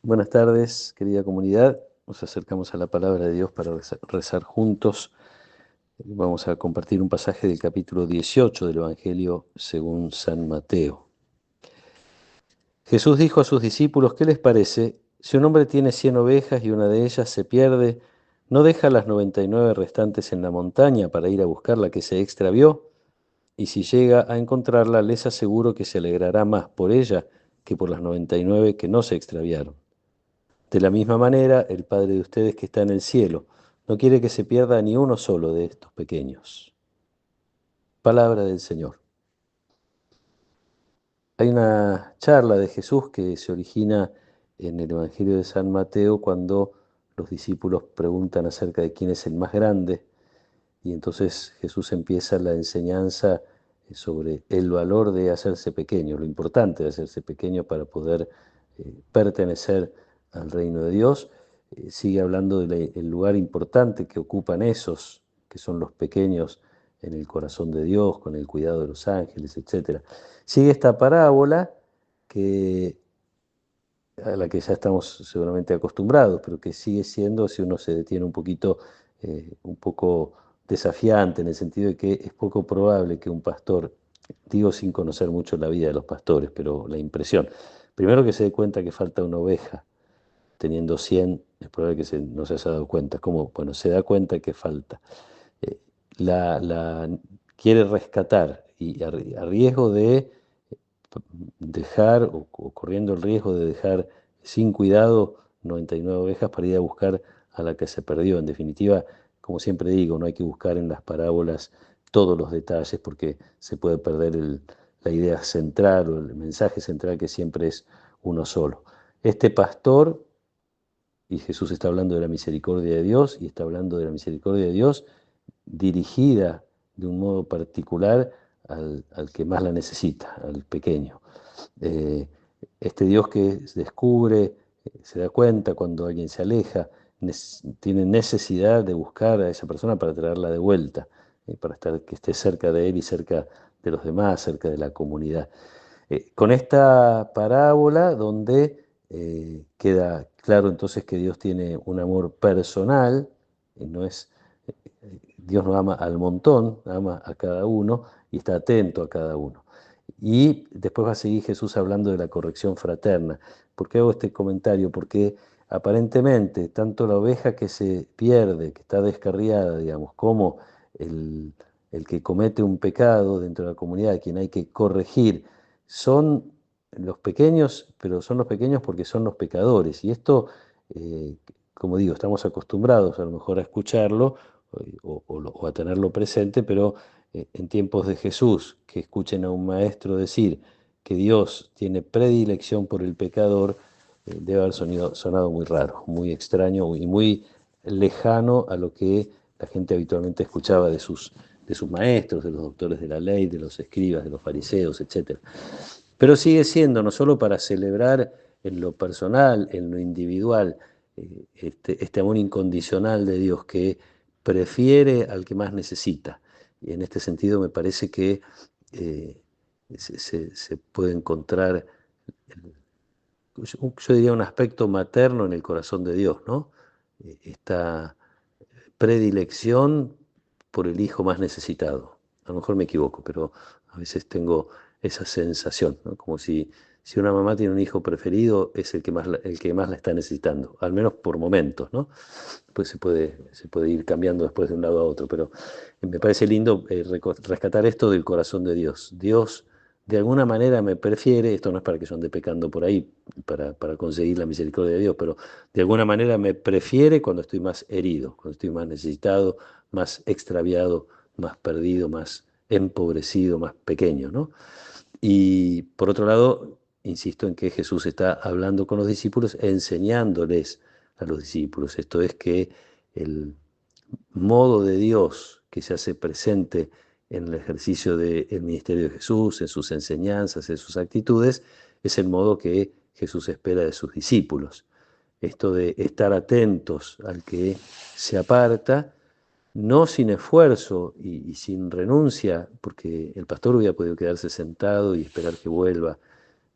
Buenas tardes, querida comunidad. Nos acercamos a la palabra de Dios para rezar juntos. Vamos a compartir un pasaje del capítulo 18 del Evangelio según San Mateo. Jesús dijo a sus discípulos: ¿qué les parece? Si un hombre tiene 100 ovejas y una de ellas se pierde, ¿no deja las 99 restantes en la montaña para ir a buscar la que se extravió? Y si llega a encontrarla, les aseguro que se alegrará más por ella que por las 99 que no se extraviaron. De la misma manera, el Padre de ustedes que está en el cielo no quiere que se pierda ni uno solo de estos pequeños. Palabra del Señor. Hay una charla de Jesús que se origina en el Evangelio de San Mateo cuando los discípulos preguntan acerca de quién es el más grande, y entonces Jesús empieza la enseñanza sobre el valor de hacerse pequeño, lo importante de hacerse pequeño para poder pertenecer al reino de Dios. Sigue hablando del lugar importante que ocupan esos, que son los pequeños en el corazón de Dios, con el cuidado de los ángeles, etc. Sigue esta parábola que, a la que ya estamos seguramente acostumbrados, pero que sigue siendo, si uno se detiene un poco desafiante, en el sentido de que es poco probable que un pastor, digo sin conocer mucho la vida de los pastores, pero la impresión, primero que se dé cuenta que falta una oveja, teniendo 100, es probable que no se haya dado cuenta. ¿Cómo? Bueno, se da cuenta que falta. Eh, la quiere rescatar y a riesgo de dejar o corriendo el riesgo de dejar sin cuidado 99 ovejas para ir a buscar a la que se perdió. En definitiva, como siempre digo, no hay que buscar en las parábolas todos los detalles porque se puede perder la idea central o el mensaje central, que siempre es uno solo. Este pastor, y Jesús está hablando de la misericordia de Dios, y está hablando de la misericordia de Dios dirigida de un modo particular al que más la necesita, al pequeño. Eh, este Dios que descubre, se da cuenta cuando alguien se aleja, tiene necesidad de buscar a esa persona para traerla de vuelta, para que esté cerca de él y cerca de los demás, cerca de la comunidad. Con esta parábola donde queda claro entonces que Dios tiene un amor personal, no es, Dios nos ama al montón, ama a cada uno y está atento a cada uno. Y después va a seguir Jesús hablando de la corrección fraterna. ¿Por qué hago este comentario? Porque aparentemente tanto la oveja que se pierde, que está descarriada, digamos, como el, el que comete un pecado dentro de la comunidad, a quien hay que corregir, son los pequeños, pero son los pequeños porque son los pecadores. Y esto, eh, como digo, estamos acostumbrados a lo mejor a escucharlo o a tenerlo presente, pero en tiempos de Jesús, que escuchen a un maestro decir que Dios tiene predilección por el pecador, debe haber sonado muy raro, muy extraño y muy lejano a lo que la gente habitualmente escuchaba de sus maestros, de los doctores de la ley, de los escribas, de los fariseos, etc. Pero sigue siendo no solo para celebrar en lo personal, en lo individual, este amor incondicional de Dios que prefiere al que más necesita. Y en este sentido me parece que eh, se puede encontrar, yo diría, un aspecto materno en el corazón de Dios, ¿no? Esta predilección por el hijo más necesitado. A lo mejor me equivoco, pero a veces tengo esa sensación, ¿no? Como si una mamá tiene un hijo preferido, es el que más la está necesitando, al menos por momentos, ¿no? Pues se puede ir cambiando después de un lado a otro, pero me parece lindo rescatar esto del corazón de Dios. Dios de alguna manera me prefiere, esto no es para que yo ande pecando por ahí, para conseguir la misericordia de Dios, pero de alguna manera me prefiere cuando estoy más herido, cuando estoy más necesitado, más extraviado, más perdido, más empobrecido, más pequeño, ¿no? Y por otro lado, insisto en que Jesús está hablando con los discípulos, enseñándoles a los discípulos. Esto es que el modo de Dios que se hace presente en el ejercicio del ministerio de Jesús, en sus enseñanzas, en sus actitudes, es el modo que Jesús espera de sus discípulos. Esto de estar atentos al que se aparta, no sin esfuerzo y sin renuncia, porque el pastor hubiera podido quedarse sentado y esperar que vuelva,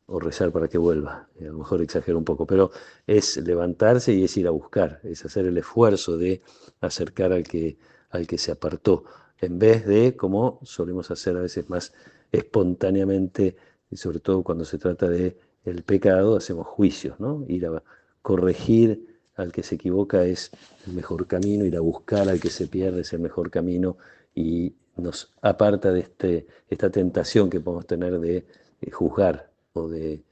o rezar para que vuelva. A lo mejor exagero un poco, pero es levantarse y es ir a buscar, es hacer el esfuerzo de acercar al que se apartó, en vez de, como solemos hacer a veces más espontáneamente, y sobre todo cuando se trata de el pecado, hacemos juicios, ¿no? Ir a corregir al que se equivoca es el mejor camino, ir a buscar al que se pierde es el mejor camino y nos aparta de esta tentación que podemos tener de juzgar o de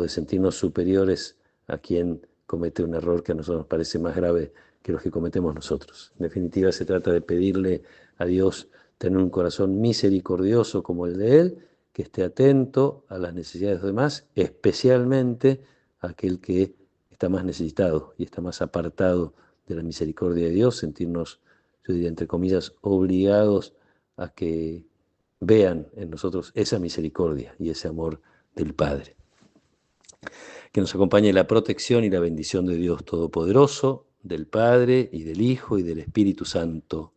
sentirnos superiores a quien comete un error que a nosotros nos parece más grave que los que cometemos nosotros. En definitiva, se trata de pedirle a Dios tener un corazón misericordioso como el de Él, que esté atento a las necesidades de los demás, especialmente aquel que está más necesitado y está más apartado de la misericordia de Dios, sentirnos, yo diría, entre comillas, obligados a que vean en nosotros esa misericordia y ese amor del Padre. Que nos acompañe la protección y la bendición de Dios Todopoderoso, del Padre y del Hijo y del Espíritu Santo.